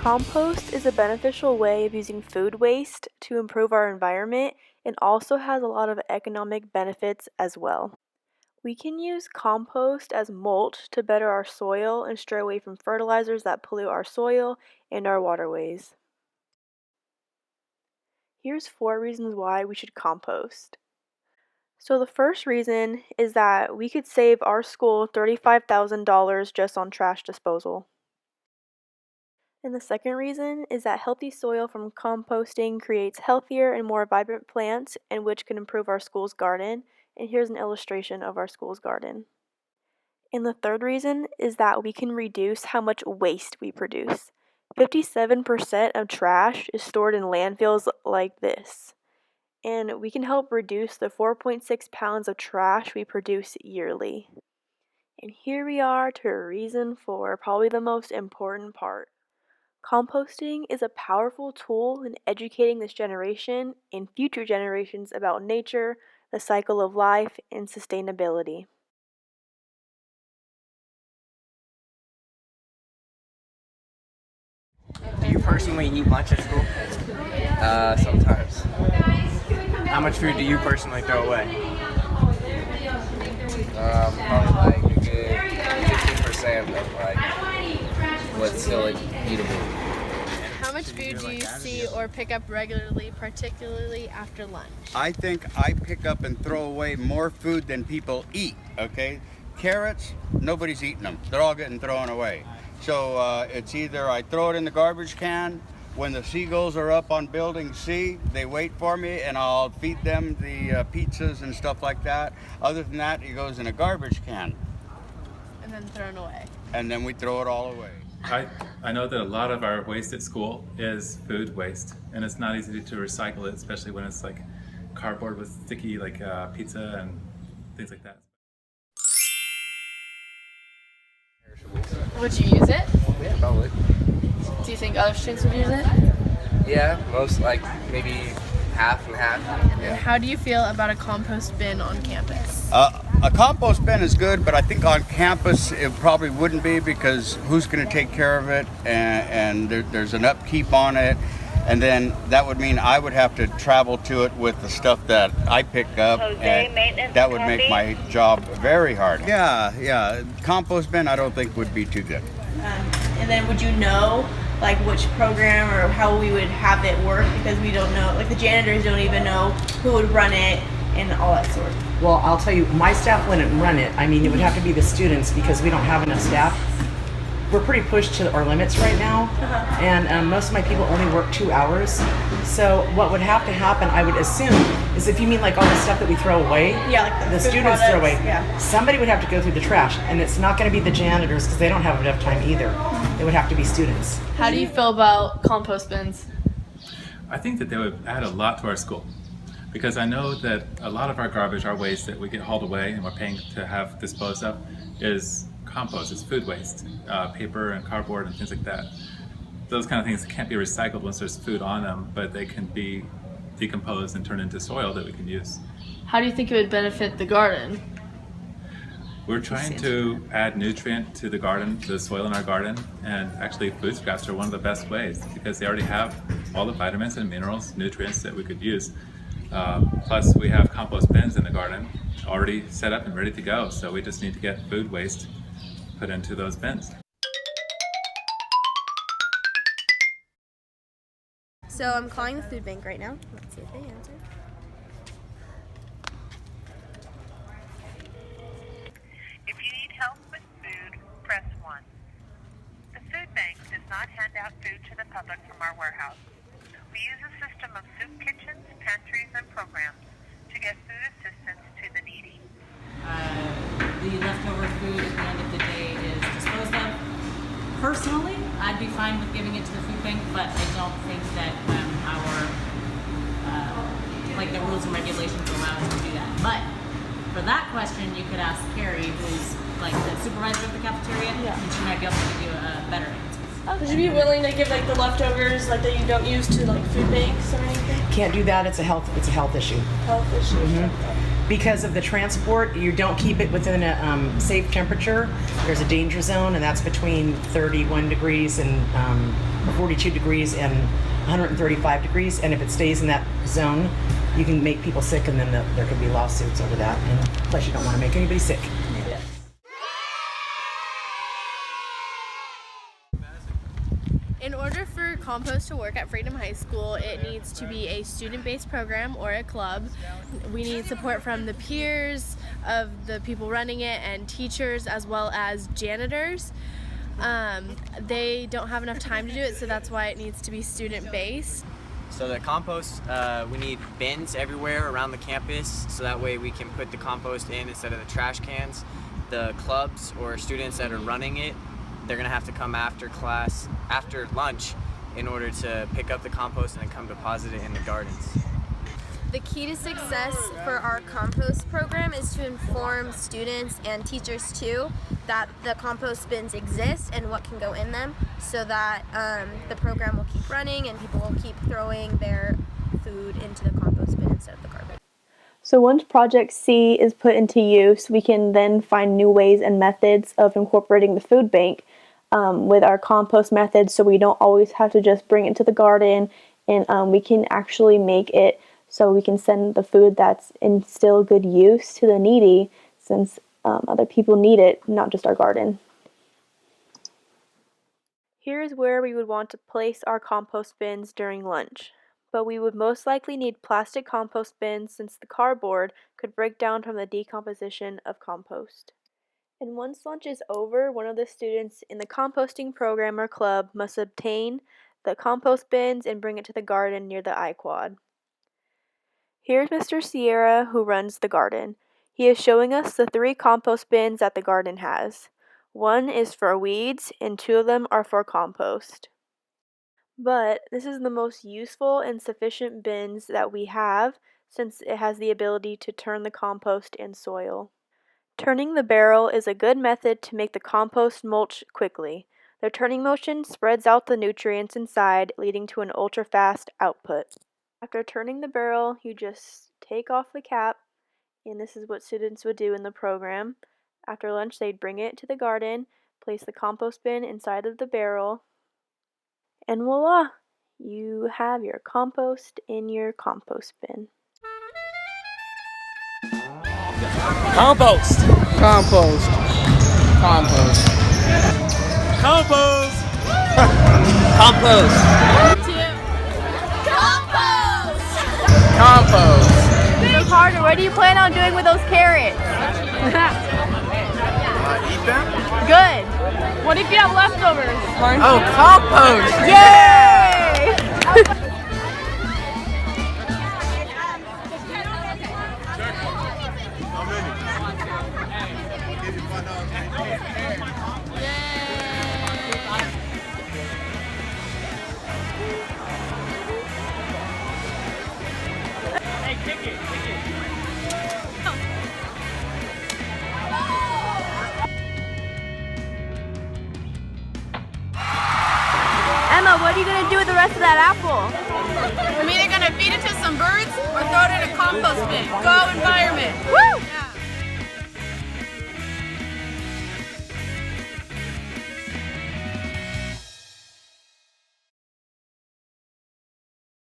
Compost is a beneficial way of using food waste to improve our environment and also has a lot of economic benefits as well. We can use compost as mulch to better our soil and stray away from fertilizers that pollute our soil and our waterways. Here's 4 reasons why we should compost. So the first reason is that we could save our school $35,000 just on trash disposal. And the second reason is that healthy soil from composting creates healthier and more vibrant plants, and which can improve our school's garden. And here's an illustration of our school's garden. And the third reason is that we can reduce how much waste we produce. 57% of trash is stored in landfills like this. And we can help reduce the 4.6 pounds of trash we produce yearly. And here we are to reason 4, probably the most important part. Composting is a powerful tool in educating this generation and future generations about nature, the cycle of life, and sustainability. Do you personally eat lunch at school? Sometimes. How much food do you personally throw away? Probably like a good 50% of like what's still eatable. How much food do you see or pick up regularly, particularly after lunch? I think I pick up and throw away more food than people eat, okay? Carrots, nobody's eating them. They're all getting thrown away. So it's either I throw it in the garbage can. When the seagulls are up on building C, they wait for me and I'll feed them the pizzas and stuff like that. Other than that, it goes in a garbage can. And then thrown away. And then we throw it all away. I know that a lot of our waste at school is food waste, and it's not easy to recycle it, especially when it's like cardboard with sticky like pizza and things like that. Would you use it? Yeah, probably. Do you think other students would use it? Yeah, most like maybe half and half. And Yeah. how do you feel about a compost bin on campus? A compost bin is good, but I think on campus it probably wouldn't be because who's going to take care of it, and there's an upkeep on it, and then that would mean I would have to travel to it with the stuff that I pick up, and that would make my job very hard. Yeah, compost bin I don't think would be too good. And then would you know like which program or how we would have it work, because we don't know, like the janitors don't even know who would run it and all that sort. Well, I'll tell you, my staff wouldn't run it. I mean, it would have to be the students because we don't have enough staff. We're pretty pushed to our limits right now, and most of my people only work 2 hours. So what would have to happen, I would assume, is if you mean like all the stuff that we throw away, Yeah, like the food students products, throw away, yeah. somebody would have to go through the trash, and it's not going to be the janitors because they don't have enough time either. It would have to be students. How do you feel about compost bins? I think that they would add a lot to our school, because I know that a lot of our garbage, our waste that we get hauled away and we're paying to have disposed of is compost, it's food waste, paper and cardboard and things like that. Those kind of things can't be recycled once there's food on them, but they can be decomposed and turned into soil that we can use. How do you think it would benefit the garden? We're trying to add nutrient to the garden, to the soil in our garden, and actually food scraps are one of the best ways because they already have all the vitamins and minerals, nutrients that we could use. Plus we have compost bins in the garden already set up and ready to go, so we just need to get food waste put into those bins. So I'm calling the food bank right now. Let's see if they answer. If you need help with food, press 1. The food bank does not hand out food to the public from our warehouse. We use a system of soup kitchens, pantries, and programs to get food assistance to the needy. The leftover food at the end of the day is disposed of. Personally, I'd be fine with giving it to the food bank, but I don't think that the rules and regulations allow us to do that. But for that question, you could ask Carrie, who's like the supervisor of the cafeteria, and she might be able to give you a better answer. Would you be willing to give like the leftovers like that you don't use to like food banks or anything? Can't do that. It's a health issue. Health issue. because of the transport, you don't keep it within a safe temperature. There's a danger zone, and that's between 31 degrees and 42 degrees and 135 degrees. And if it stays in that zone, you can make people sick, and then there could be lawsuits over that. And plus, you don't want to make anybody sick. In order for compost to work at Freedom High School, it needs to be a student-based program or a club. We need support from the peers of the people running it and teachers as well as janitors. They don't have enough time to do it, so that's why it needs to be student-based. So the compost, we need bins everywhere around the campus, so that way we can put the compost in instead of the trash cans. The clubs or students that are running it, they're gonna have to come after class, after lunch, in order to pick up the compost and then come deposit it in the gardens. The key to success for our compost program is to inform students and teachers too that the compost bins exist and what can go in them, so that the program will keep running and people will keep throwing their food into the compost bin instead of the garbage. So once Project C is put into use, we can then find new ways and methods of incorporating the food bank with our compost methods, so we don't always have to just bring it to the garden, and we can actually make it so we can send the food that's in still good use to the needy, since other people need it, not just our garden. Here is where we would want to place our compost bins during lunch. But we would most likely need plastic compost bins, since the cardboard could break down from the decomposition of compost. And once lunch is over, one of the students in the composting program or club must obtain the compost bins and bring it to the garden near the iQuad. Here's Mr. Sierra, who runs the garden. He is showing us the 3 compost bins that the garden has. One is for weeds, and 2 of them are for compost. But this is the most useful and sufficient bins that we have, since it has the ability to turn the compost in soil. Turning the barrel is a good method to make the compost mulch quickly. The turning motion spreads out the nutrients inside, leading to an ultra-fast output. After turning the barrel, you just take off the cap, and this is what students would do in the program. After lunch, they'd bring it to the garden, place the compost bin inside of the barrel, and voila! You have your compost in your compost bin. Compost! Compost. Compost. Compost! Compost. Compost! Compost. So Carter, what do you plan on doing with those carrots? Eat them? Good. What if you have leftovers? Oh, compost! Yay! Emma, what are you going to do with the rest of that apple? I'm either gonna feed it to some birds or throw it in a compost bin. Go environment! Woo!